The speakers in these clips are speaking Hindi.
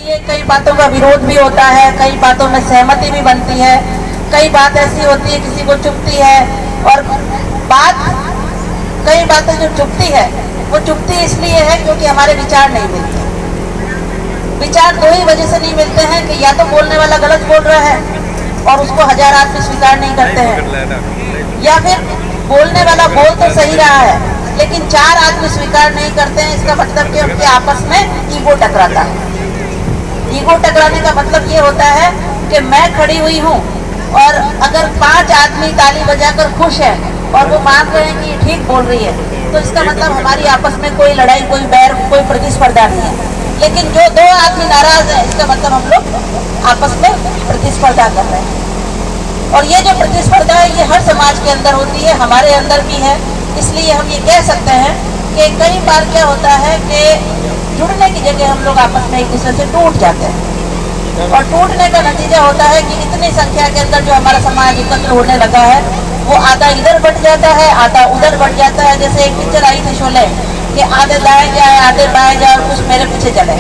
लिए कई बातों का विरोध भी होता है, कई बातों में सहमति भी बनती है, कई बात ऐसी होती है किसी को चुभती है, और कई बातें जो चुभती है वो चुभती इसलिए है क्योंकि हमारे विचार नहीं मिलते। विचार दो ही वजह से नहीं मिलते हैं कि या तो बोलने वाला गलत बोल रहा है और उसको हजार आदमी स्वीकार नहीं करते हैं, या फिर बोलने वाला बोल तो सही रहा है लेकिन चार आदमी स्वीकार नहीं करते हैं। इसका मतलब कि उनके आपस में ईगो टकराता है। ईगो टकराने का मतलब ये होता है कि मैं खड़ी हुई हूँ और अगर 5 आदमी ताली बजाकर खुश है और वो मान रहे हैं कि ठीक बोल रही है, तो इसका मतलब हमारी आपस में कोई लड़ाई, कोई बैर, कोई प्रतिस्पर्धा नहीं है। लेकिन जो 2 आदमी नाराज है, इसका मतलब हम लोग आपस में प्रतिस्पर्धा कर रहे हैं। और ये जो प्रतिस्पर्धा है ये हर समाज के अंदर होती है, हमारे अंदर भी है। इसलिए हम ये कह सकते हैं कि कई बार क्या होता है कि जुड़ने की जगह हम लोग आपस में एक दूसरे से टूट जाते हैं, और टूटने का नतीजा होता है कि इतनी संख्या के अंदर जो हमारा समाज एकत्र होने लगा है वो आधा इधर बढ़ जाता है, आधा उधर बढ़ जाता है। जैसे एक पिक्चर आई थी शोले कि आधे दाएं जाए, आधे बाएं जाए और कुछ मेरे पीछे चले,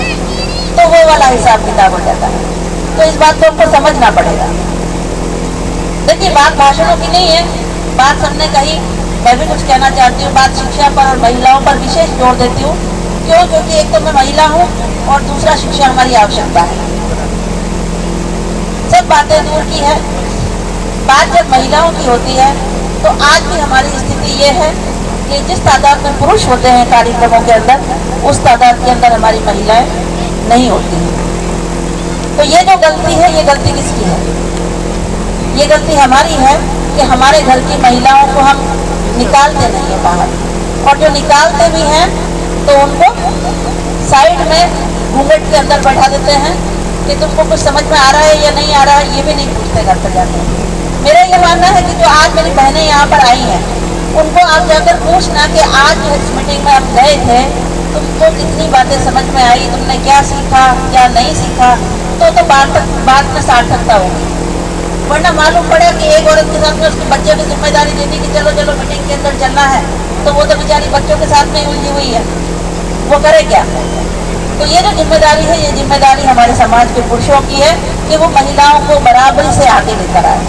तो वो वाला हिसाब किताब हो जाता है। तो इस बात को हमको समझना पड़ेगा। देखिए, बात भाषणों की नहीं है, बात सबने कही, मैं भी कुछ कहना चाहती हूँ। बात शिक्षा पर और महिलाओं पर विशेष जोर देती हूँ। क्यों? क्योंकि एक तो मैं महिला हूँ और दूसरा शिक्षा हमारी आवश्यकता है। सब बातें दूर की है, बात जब महिलाओं की होती है तो आज भी हमारी स्थिति ये है कि जिस तादाद में पुरुष होते हैं कार्यक्रमों के अंदर, उस तादाद के अंदर हमारी महिलाएं नहीं होती हैं। तो ये जो गलती है, ये गलती किसकी है? ये गलती हमारी है कि हमारे घर की महिलाओं को हम निकालते नहीं है बाहर, और जो निकालते भी हैं तो उनको साइड में घूंघट के अंदर बैठा देते हैं कि तुमको कुछ समझ में आ रहा है या नहीं आ रहा है, ये भी नहीं पूछते घर पर जाते हैं। मेरा ये मानना है कि जो आज मेरी बहनें यहाँ पर आई हैं, उनको आप जाकर पूछना कि आज इस मीटिंग में आप गए थे, तुमको कितनी बातें समझ में आई, तुमने क्या सीखा, क्या नहीं सीखा, तो बात में सार्थकता होगी। वरना मालूम पड़े कि एक औरत के साथ में उसके बच्चे की जिम्मेदारी दे दी कि चलो चलो मीटिंग के अंदर चलना है, तो वो तो बेचारी बच्चों के साथ में उलझी हुई है, वो करे क्या? तो ये जो जिम्मेदारी है, ये जिम्मेदारी हमारे समाज के पुरुषों की है कि वो महिलाओं को बराबरी से आगे लेकर आए।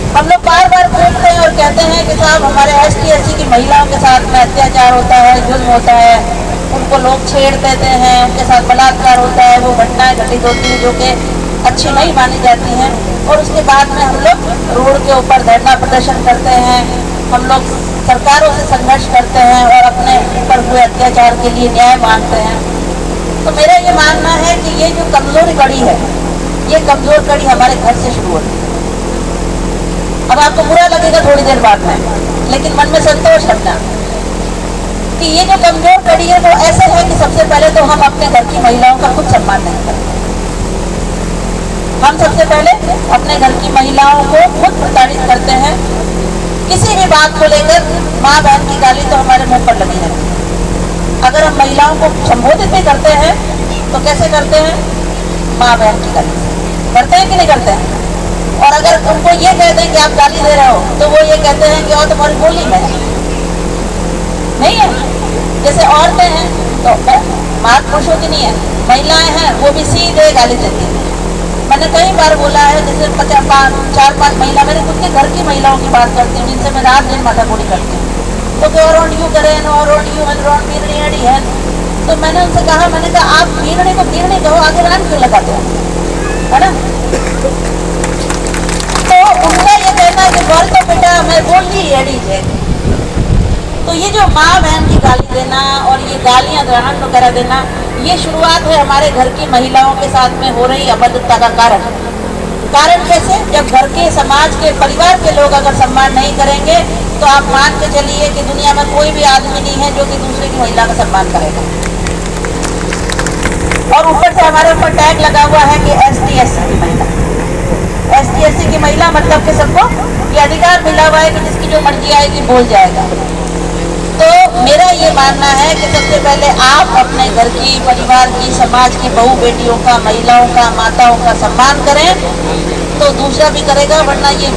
हम लोग बार बार पूछते हैं और कहते हैं कि साहब हमारे ST/SC की महिलाओं के साथ में अत्याचार होता है, जुल्म होता है, उनको लोग छेड़ देते हैं, उनके साथ बलात्कार होता है, वो घटनाएं घटित होती हैं जो कि अच्छी नहीं मानी जाती हैं। और उसके बाद में हम लोग रोड के ऊपर धरना प्रदर्शन करते हैं, हम लोग सरकारों से संघर्ष करते हैं और अपने ऊपर हुए अत्याचार के लिए न्याय मांगते हैं। तो मेरा ये मानना है कि ये जो कमजोर कड़ी है, ये कमजोर कड़ी हमारे घर से शुरू होती है। अब आपको बुरा लगेगा थोड़ी देर बाद में, लेकिन मन में संतोष रखना कि ये जो कमजोर कड़ी है वो ऐसे है कि सबसे पहले तो हम अपने घर की महिलाओं का खुद सम्मान नहीं करते। हम सबसे पहले अपने घर की महिलाओं को खुद प्रताड़ित करते हैं। किसी भी बात को लेकर माँ बहन की गाली तो हमारे मुंह पर लगी रहती है। अगर हम महिलाओं को संबोधित भी करते हैं तो कैसे करते हैं? माँ बहन की गाली करते हैं कि नहीं करते हैं? और अगर उनको ये कहते हैं कि आप गाली दे रहे हो, तो वो ये कहते हैं कि और तुम्हारी बोली में नहीं है। जैसे औरतें हैं तो बात पुरुषों की नहीं है, महिलाएं हैं वो भी सीधे गाली देती है। मैंने कई बार बोला है, जैसे 4-5 महिला, मेरे खुद के घर की महिलाओं की बात करती हूँ जिनसे मैं रात दिन माथाकुटी करती हूँ, तो कि और यू करें और यू बीरणी अड़ी है। तो मैंने उनसे कहा, मैंने कहा आप बीरणी को बीरणी कहो, आगे रान क्यों लगाते हो, है ना? तो उनका ये कहना है कि बोल तो बेटा मैं बोल ही अड़ी है। तो ये जो माँ बहन की गाली देना और ये गालियाँ ग्रहण वगैरह देना, ये शुरुआत है हमारे घर की महिलाओं के साथ में हो रही अभद्रता का कारण कैसे? जब घर के, समाज के, परिवार के लोग अगर सम्मान नहीं करेंगे तो आप मान के चलिए कि दुनिया में कोई भी आदमी नहीं है जो कि दूसरे की महिला का सम्मान करेगा। और ऊपर से हमारे ऊपर टैग लगा हुआ है कि ST/SC की महिला, ST/SC की महिला मतलब कि सबको ये अधिकार मिला हुआ है कि जिसकी जो मर्जी आएगी बोल जाएगा। तो मेरा ये मानना है कि सबसे पहले आप अपने घर की, परिवार की, समाज की बहू बेटियों का, महिलाओं का, माताओं का सम्मान करें, तो दूसरा भी करेगा। वरना ये